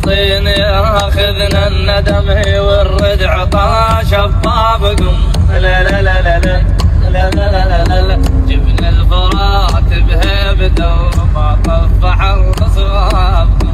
الطين ياخذنا الندم والرد عطاش الطابق. لا لا لا لا لا لا لا لا لا جبنا الفرات بهيبته وما طفح الصواب.